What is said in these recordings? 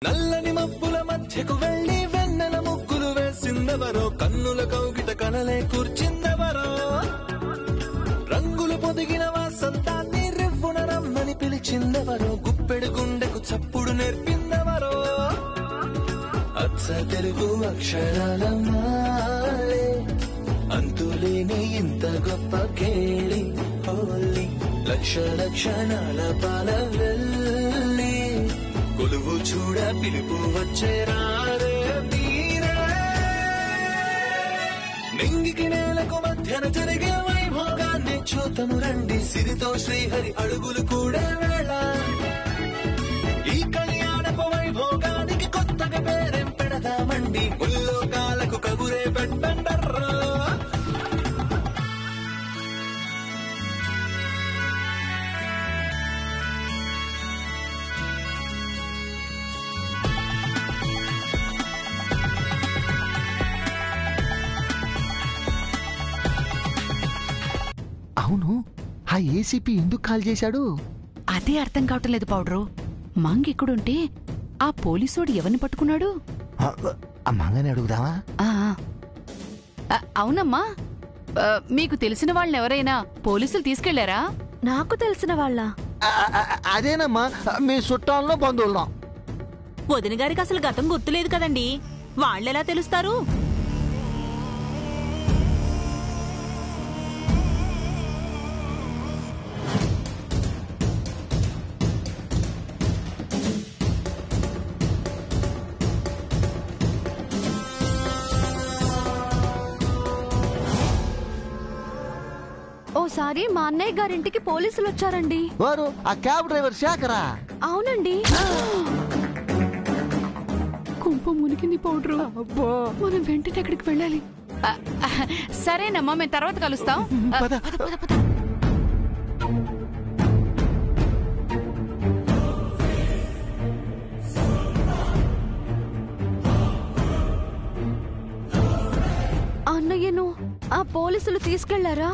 నల్లని మబ్బుల మధ్యకు వెళ్లి వెన్నెల ముగ్గులు వేసిందెవరో, కన్నుల కౌగిట కలలే కూర్చిందెవరో, రంగులు పొదిగిన వాసంతాన్ని రివ్వున రమ్మని పిలిచిందెవరో, గుప్పెడు గుండెకు చప్పుడు నేర్పిందెవరో, అచ్చ తెలుగు అక్షరాల మాలే అంతులేని ఇంత గొప్ప కేళి హోలీ, లక్ష లక్షణాల పాల వెళ్ళి కొలువు చూడ పిలుపు వచ్చేరారే వీరే, నింగికి నేలకు మధ్యన జరిగే వైభోగాన్ని చూతము రండి, సిరితో శ్రీహరి అడుగులు కూడే వేళ, ఈ కళ్యాణపు వైభోగానికి కొత్తగా పేరేం పెడదామండి, ముల్లోకాలకు కబురే పెట్టండర్రా. అవును, ఆ ఏసీపీ ఎందుకు కాల్ చేశాడు? అదే అర్థం కావటం లేదు పౌడరు. మంగ్ ఇక్కడుంటే ఆ పోలీసోడు ఎవరిని పట్టుకున్నాడు? ఆ మంగని అడుగుదామా? అవునమ్మా, మీకు తెలిసిన వాళ్ళని ఎవరైనా పోలీసులు తీసుకెళ్లారా? నాకు తెలిసిన వాళ్ళ? అదేనమ్మా, మీ చుట్టాల్లో బంధువులం. వదిన గారికి అసలు గతం గుర్తులేదు కదండి, వాళ్ళెలా తెలుస్తారు? ఓసారి మా అన్నయ్య గారింటికి పోలీసులు వచ్చారండి. వారు ఆ క్యాబ్ డ్రైవర్ శేఖరా? అవునండి. కుంప మునిగింది పౌడరు, మనం వెంటనే ఎక్కడికి వెళ్ళాలి. సరేనమ్మా, మేము తర్వాత కలుస్తాం. అన్నయ్యను ఆ పోలీసులు తీసుకెళ్లారా?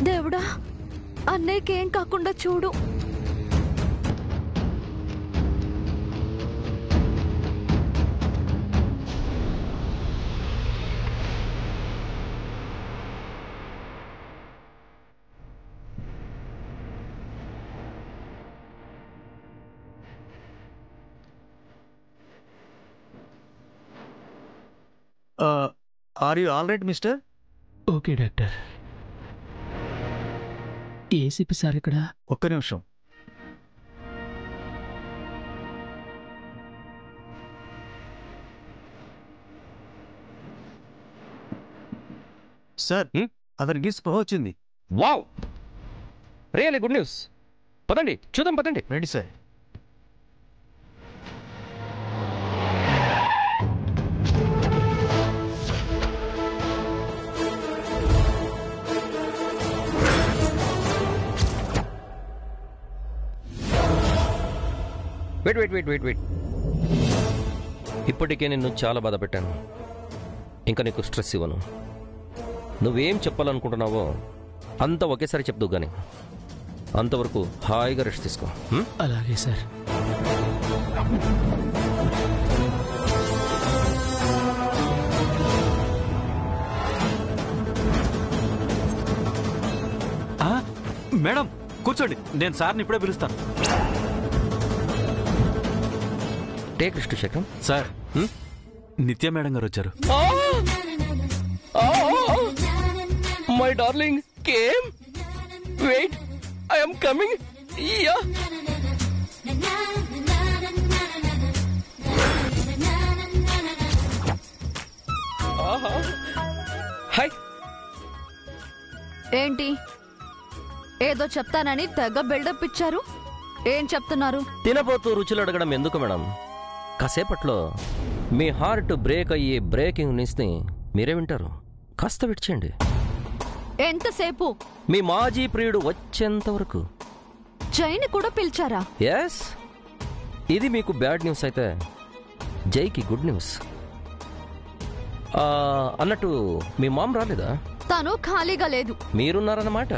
దేవుడా, అన్నయ్యకేం కాకుండా చూడు. Are you all right mister? Okay doctor. ACP sir ఇక్కడ? ఒక్క నిమిషం. సార్, అతనికి స్పృహ వచ్చింది. Wow, really good news. పదండి చూద్దాం, పదండి. రండి సార్. వెయిట్. ఇప్పటికే నిన్ను చాలా బాధ పెట్టాను, ఇంకా నీకు స్ట్రెస్ ఇవ్వను. నువ్వేం చెప్పాలనుకుంటున్నావో అంత ఒకేసారి చెప్దు కానీ అంతవరకు హాయిగా రెస్ట్ తీసుకో. అలాగే సార్. మేడం కూర్చోండి, నేను సార్ని ఇప్పుడే పిలుస్తాను. Take rest Shekharam. Sir, Nitya madam garu వచ్చారు. My darling came. Wait, I am coming. Yeah, hi. ఏంటి, ఏదో చెప్తానని తెగ బిల్డప్ ఇచ్చారు. ఏం చెప్తున్నారు? తినబోతూ రుచులు అడగడం ఎందుకు మేడం? కాసేపట్లో మీ హార్ట్ బ్రేక్ అయ్యే బ్రేకింగ్ న్యూస్ని మీరే వింటారు. కాస్త విడిచేయండి. ఎంతసేపు? మీ మాజీ ప్రియుడు వచ్చేంత వరకు. జైని కూడా పిలిచారా? ఎస్, ఇది మీకు బ్యాడ్ న్యూస్ అయితే జైకి గుడ్ న్యూస్. అన్నట్టు మీ మామ్ రాలేదా? తను ఖాళీగా లేదు. మీరున్నారన్నమాట.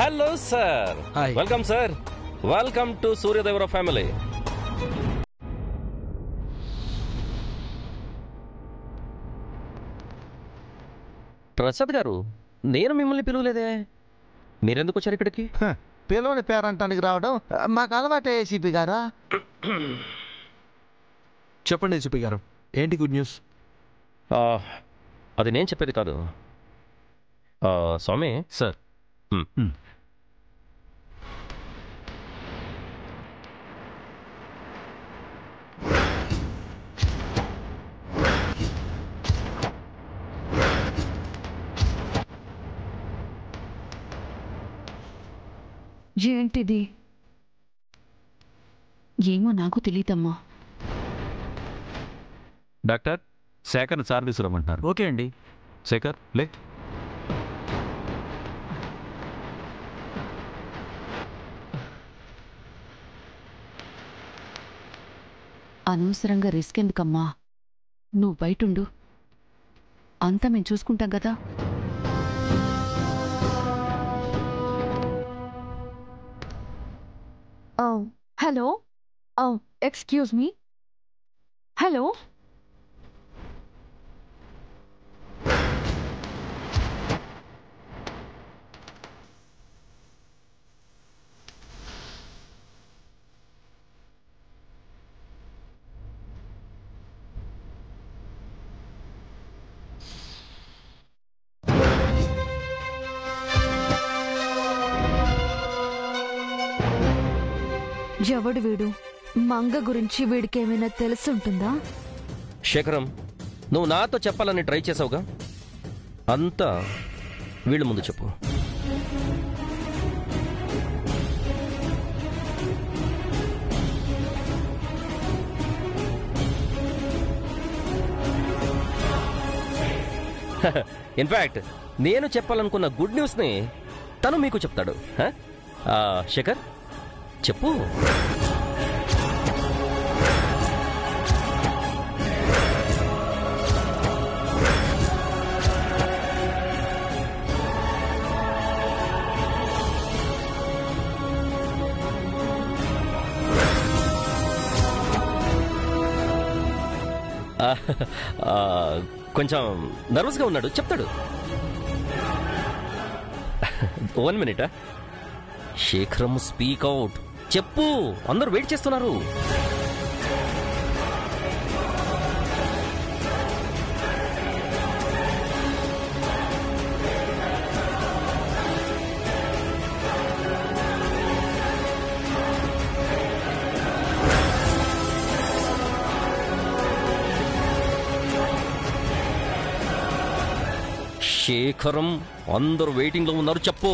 Hello sir. Hi. Welcome sir. Welcome to Suryadevara family. Prasad garu, నేను మిమ్మల్ని పిలువలేదే, మీరెందుకు వచ్చారు ఇక్కడికి? పిల్లోని పేరంటానికి రావడం మాకు అలవాటే ఏసీపీ గారా. చెప్పండి ఏసీపీ గారు, ఏంటి గుడ్ న్యూస్? అది నేను చెప్పేది కాదు. స్వామి సార్. ఏంటిది? ఏమో నాకు తెలియదమ్మా. డాక్టర్, శేఖర్ని సార్ తీసుకురమ్మంటున్నారు. ఓకే అండి. శేఖర్ లే. అనవసరంగా రిస్క్ ఎందుకమ్మా? నువ్వు బయటుండు, అంతా మేము చూసుకుంటాం కదా. Hello, excuse me. హలో, ఎవడు వీడు? మంగ గురించి వీడికేమైనా తెలుసుంటుందా? శేఖరం, నువ్వు నాతో చెప్పాలని ట్రై చేసావుగా, అంతా వీళ్ళ ముందు చెప్పు. ఇన్ఫాక్ట్ నేను చెప్పాలనుకున్న గుడ్ న్యూస్ని తను మీకు చెప్తాడు. శేఖర్ చెప్పు. కొంచెం నర్వస్గా ఉన్నాడు, చెప్తాడు. 1 minute. శేఖరం, స్పీక్ అవుట్, చెప్పు, అందరూ వెయిట్ చేస్తున్నారు. శేఖరం, అందరూ వెయిటింగ్ లో ఉన్నారు, చెప్పు.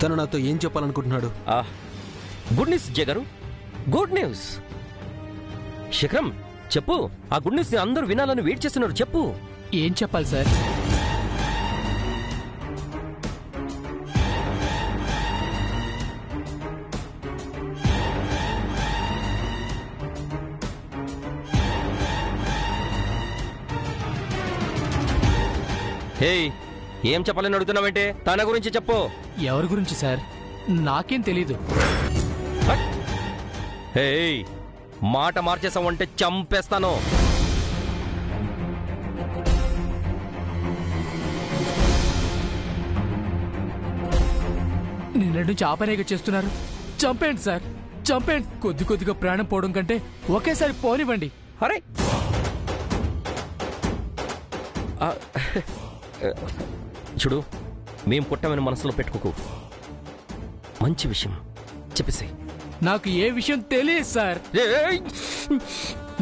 తను నాతో ఏం చెప్పాలనుకుంటున్నాడు? గుడ్ న్యూస్ జగరు, గుడ్ న్యూస్. శేఖరం చెప్పు, ఆ గుడ్ న్యూస్ ని అందరూ వినాలని వెయిట్ చేస్తున్నారు, చెప్పు. ఏం చెప్పాలి సార్? హే, ఏం చెప్పాలని అడుగుతున్నావంటే తన గురించి చెప్పు. ఎవరి గురించి సార్? నాకేం తెలీదు. హే, మాట మార్చేసావంటే చంపేస్తాను. నిన్నటి నుంచి ఆపరేగా చేస్తున్నారు. చంపేయండి సార్, చంపేయండి. కొద్ది కొద్దిగా ప్రాణం పోవడం కంటే ఒకేసారి పోనివ్వండి. అరే చూడు, మేం పుట్టమని మనసులో పెట్టుకోకు. మంచి విషయం చెప్పేసి. నాకు ఏ విషయం తెలియదు సార్.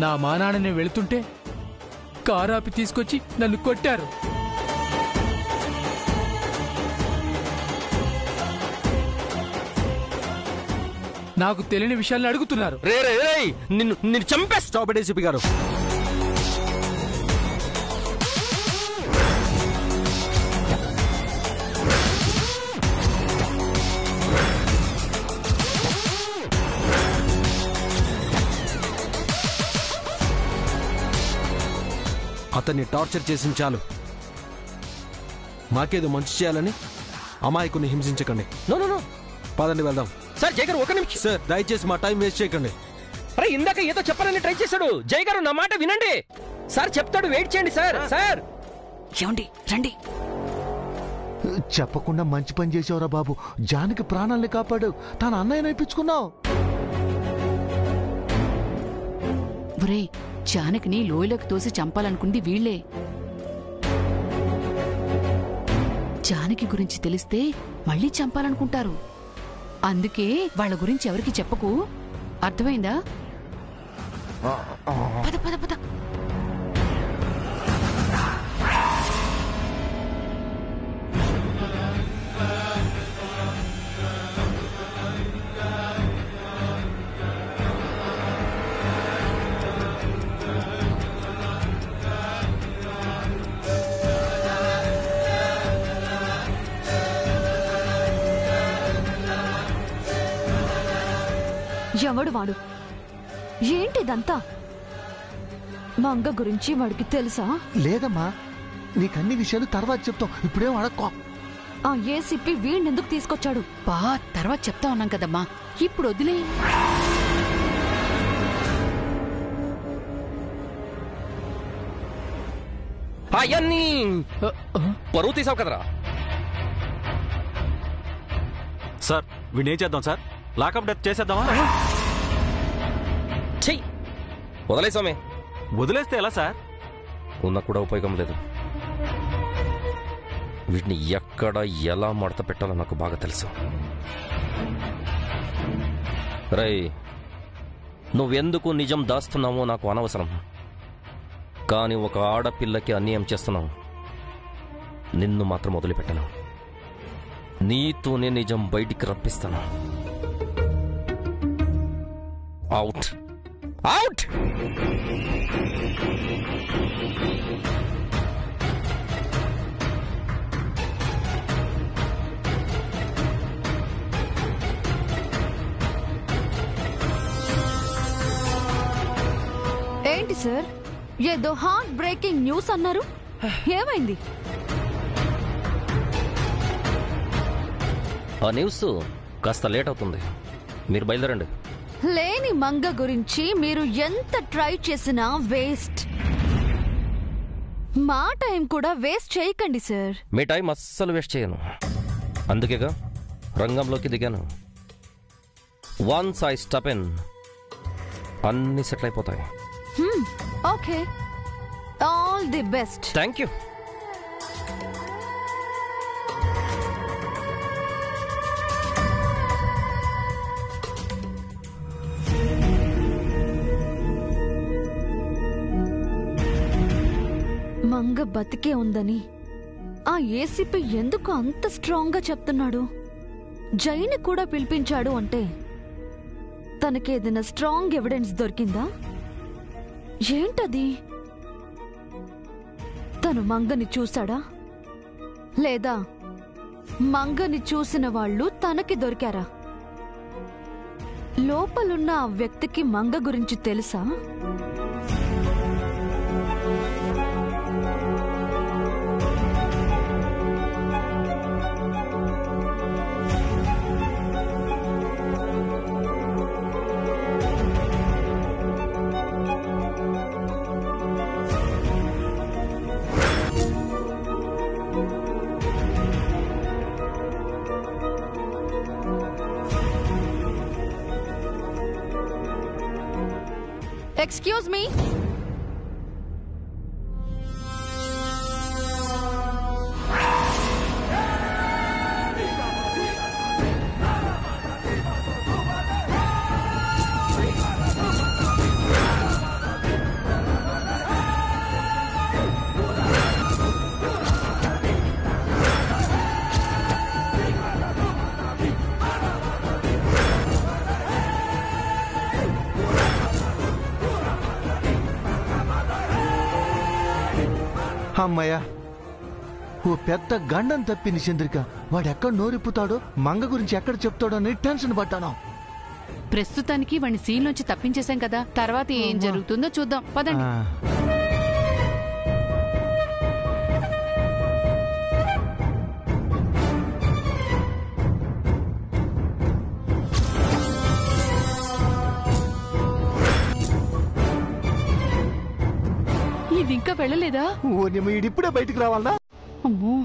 నా మానాన్ననే వెళుతుంటే కారాపి తీసుకొచ్చి నన్ను కొట్టారు. నాకు తెలియని విషయాలను అడుగుతున్నారు. నిన్ను చంపేస్తా. స్టాప్ ఇట్ ఏసీపీ గారు. అతన్ని టార్చర్ చేసింది చాలు. మాకేదో మంచి చేయాలని అమాయకుని హింసించకండి. నో నో నో, పదండి వెళ్దాం. సార్ జై గారు ఒక నిమిషం సార్ దయచేసి మా టైం వేస్ట్ చేయకండి. అరే ఇందాక ఏదో చెప్పాలని ట్రై చేశాడు. జై గారు నా మాట వినండి. సార్ చెప్తాడు, వెయిట్ చేయండి సార్. సార్ ఏమండి రండి. చెప్పకుండా మంచి పని చేసావురా బాబు. జానకి ప్రాణాల్ని కాపాడు. తన అన్నయ్య నేర్పించుకున్నావు. ఒరే, జానకిని లోయలోకి తోసి చంపాలనుకుంది వీళ్లే. జానకి గురించి తెలిస్తే మళ్ళీ చంపాలనుకుంటారు. అందుకే వాళ్ళ గురించి ఎవరికి చెప్పకు, అర్థమైందా? పద పద పద. ఎవడు వాడు? ఏంటిదంతా? మంగ గురించి వాడికి తెలుసా? లేదమ్మా, నీకన్ని విషయాలు తర్వాత చెప్తాం. ఇప్పుడేం అడక్కో. ఆ ఏసీపీ వీణెందుకు తీసుకొచ్చాడు? బా తర్వాత చెప్తా ఉన్నాం కదమ్మా, ఇప్పుడు వదిలే. అవన్నీ పరువు తీసావు కదరా. సార్ వీణేం చేద్దాం సార్? లాకప్ డెత్ చేసేద్దామా? చెయ్యి వదిలేసామే. వదిలేస్తే ఎలా సార్? ఉన్నా కూడా ఉపయోగం లేదు. వీటిని ఎక్కడ ఎలా మడత పెట్టాలో నాకు బాగా తెలుసు. రై, నువ్వెందుకు నిజం దాస్తున్నావో నాకు అనవసరం. కానీ ఒక ఆడపిల్లకి అన్యాయం చేస్తున్నావు, నిన్ను మాత్రం వదిలిపెట్టను. నీతోనే నిజం బయటికి రప్పిస్తాను. Out out. ఏంటి సార్, ఏదో హార్ట్ బ్రేకింగ్ న్యూస్ అన్నారు, ఏమైంది? ఆ న్యూస్ కాస్త లేట్ అవుతుంది, మీరు బయలుదేరండి. లేని మంగ గురించి మీరు ఎంత ట్రై చేసినా వేస్ట్. మా టైం కూడా వేస్ట్ చేయకండి సార్. మీ టైం అస్సలు వేస్ట్ చేయను, అందుకేగా రంగంలోకి దిగాను. వన్స్ ఐ స్టెప్ ఇన్, అన్ని సెటిల్ అయిపోతాయి. Okay, all the best. Thank you. Manga బతికే ఉందని ఆ ఏసీపీ ఎందుకు అంత స్ట్రాంగ్ గా చెప్తున్నాడు? జైని కూడా పిలిపించాడు అంటే తనకేదైనా స్ట్రాంగ్ ఎవిడెన్స్ దొరికిందా? ఏంటది? తను మంగని చూశాడా, లేదా మంగని చూసిన వాళ్ళు తనకి దొరికారా? లోపలున్న ఆ వ్యక్తికి మంగ గురించి తెలుసా? Excuse me. అమ్మయ్యా, ఓ పెద్ద గండం తప్పింది చంద్రిక. వాడెక్కడ నోరిప్పుతాడో, మంగ గురించి ఎక్కడ చెప్తాడో అని టెన్షన్ పడ్డాను. ప్రస్తుతానికి వాడిని సీన్ నుంచి తప్పించేశాం కదా, తర్వాత ఏం జరుగుతుందో చూద్దాం, పదండి. ఇది ఇంకా వెళ్ళలేదా? ఓ ఇప్పుడే బయటికి రావాలా? అమ్మో.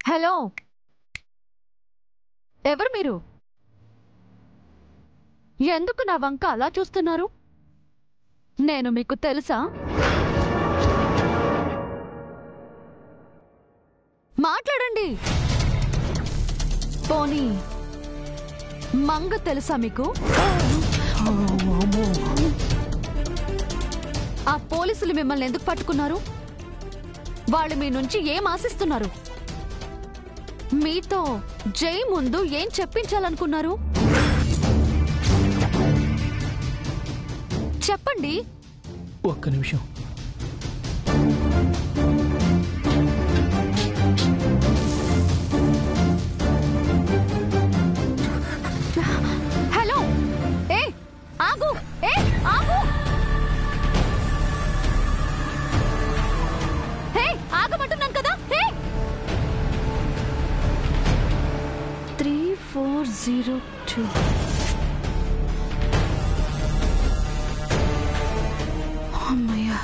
హలో, ఎవరు మీరు? ఎందుకు నా వంక అలా చూస్తున్నారు? నేను మీకు తెలుసా? మాట్లాడండి. పోనీ మంగ తెలుసా మీకు? ఆ పోలీసులు మిమ్మల్ని ఎందుకు పట్టుకున్నారు? వాళ్ళు మీ నుంచి ఏం ఆశిస్తున్నారు? మీతో జై ముందు ఏం చెప్పించాలనుకున్నారు? చెప్పండి. ఒక్క నిమిషం. హలో, ఏ ఆగు, ఏ ఆగు, హే ఆగమంటున్నాను కదా. హే 3402. అమ్మయ్యా.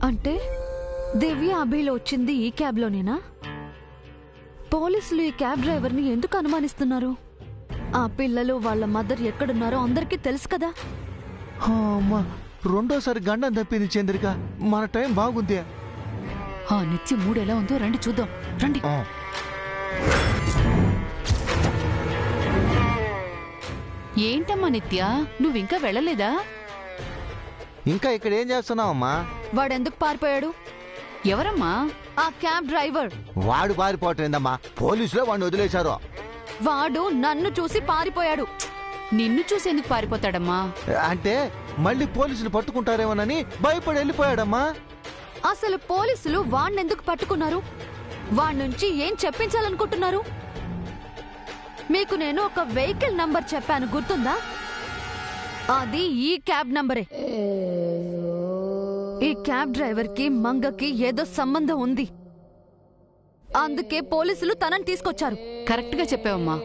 అంటే దివ్య అభిలో వచ్చింది ఈ క్యాబ్లోనేనా? పోలీసులు ఈ క్యాబ్ డ్రైవర్ని ఎందుకు అనుమానిస్తున్నారు? ఆ పిల్లలు వాళ్ళ మదర్ ఎక్కడున్నారో అందరికీ తెలుసు కదా. అమ్మా, రెండోసారి గండం తప్పింది చంద్రిక. మన టైం బాగుంది. ఆ నిత్య మూడు ఎలా ఉందో రండి చూద్దాం. రండి. ఏంటమ్మా నిత్య, నువ్వింకా వెళ్ళలేదా? ఇంకా ఇక్కడ ఏం చేస్తున్నావమ్మా? వాడెందుకు పారిపోయాడు? ఎవరమ్మా? ఆ క్యాబ్ డ్రైవర్. వాడు పారిపోవట్లేదమ్మా, పోలీసులే వాడిని వదిలేశారు. వాడు నన్ను చూసి పారిపోయాడు. నిన్ను చూసి ఎందుకు పారిపోతాడమ్మా? అంటే మళ్ళీ పోలీసులు పట్టుకుంటారేమోనని భయపడి వెళ్ళిపోయాడమ్మా. అసలు పోలీసులు వాణ్ణెందుకు పట్టుకున్నారు? వాడి నుంచి ఏం చెప్పించాలనుకుంటున్నారు? మీకు నేను ఒక వెహికల్ నంబర్ చెప్పాను, గుర్తుందా? అది ఈ క్యాబ్ నంబరే. ఈ క్యాబ్ డ్రైవర్ కి మంగకి ఏదో సంబంధం ఉంది. అందుకే పోలీసులు తనని తీసుకొచ్చారు. కరెక్ట్ గా చెప్పావమ్మా.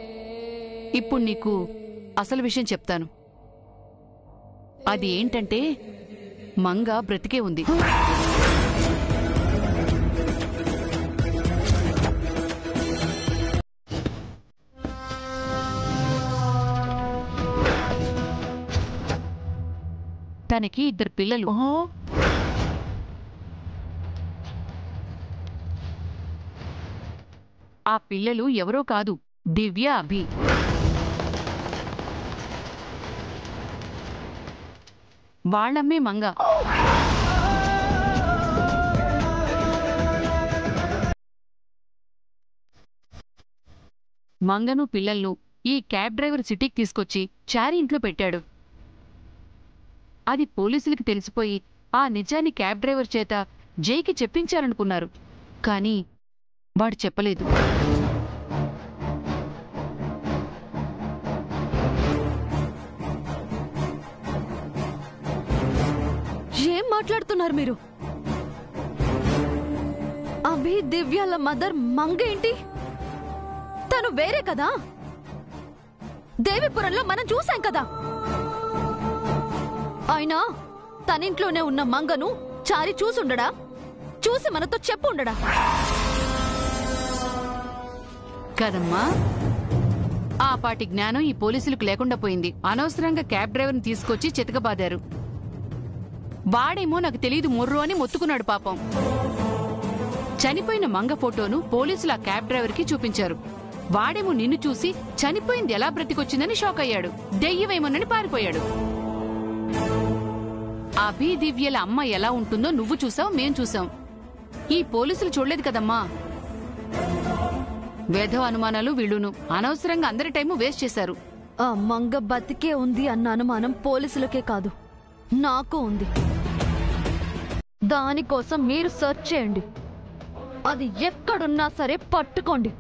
ఇప్పుడు నీకు అసలు విషయం చెప్తాను. అది ఏంటంటే మంగ బ్రతికే ఉంది. తనకి 2 పిల్లలు. ఆ పిల్లలు ఎవరో కాదు, దివ్య, అభి. వాళ్ళమ్మే మంగ. మంగను పిల్లలను ఈ క్యాబ్ డ్రైవర్ సిటీకి తీసుకొచ్చి చారీ ఇంట్లో పెట్టాడు. అది పోలీసులకి తెలిసిపోయి ఆ నిజాన్ని క్యాబ్ డ్రైవర్ చేత జైకి చెప్పించాలనుకున్నారు. కానీ వాడు చెప్పలేదు. ఏం మాట్లాడుతున్నారు మీరు? అభి దివ్యాల మదర్ మంగ ఏంటి? తను వేరే కదా. దేవిపురంలో మనం చూసాం కదా. అయినా తనింట్లోనే ఉన్న మంగను చారి చూసుండడా? చూసి మనతో చెప్పు ఉండడా? కదమ్మా, ఆ పాటి జ్ఞానం ఈ పోలీసులకు లేకుండా పోయింది. అనవసరంగా క్యాబ్ డ్రైవర్ని తీసుకొచ్చి చితకబాదారు. వాడేమో నాకు తెలీదు మొర్రు అని మొత్తుకున్నాడు పాపం. చనిపోయిన మంగ ఫోటోను పోలీసులు ఆ క్యాబ్ డ్రైవర్కి చూపించారు. వాడేమో నిన్ను చూసి చనిపోయింది ఎలా బ్రతికొచ్చిందని షాక్ అయ్యాడు. దెయ్యమేమోనని పారిపోయాడు. అభి దివ్యల అమ్మ ఎలా ఉంటుందో నువ్వు చూసావు, మేం చూసాం. ఈ పోలీసులు చూడలేదు కదమ్మా. వేధవ అనుమానాలు వీళ్ళును అనవసరంగా అందరి టైము వేస్ట్ చేశారు. ఆ మంగ బతికే ఉంది అన్న అనుమానం పోలీసులకే కాదు, నాకు ఉంది. దానికోసం మీరు సెర్చ్ చేయండి. అది ఎక్కడున్నా సరే పట్టుకోండి.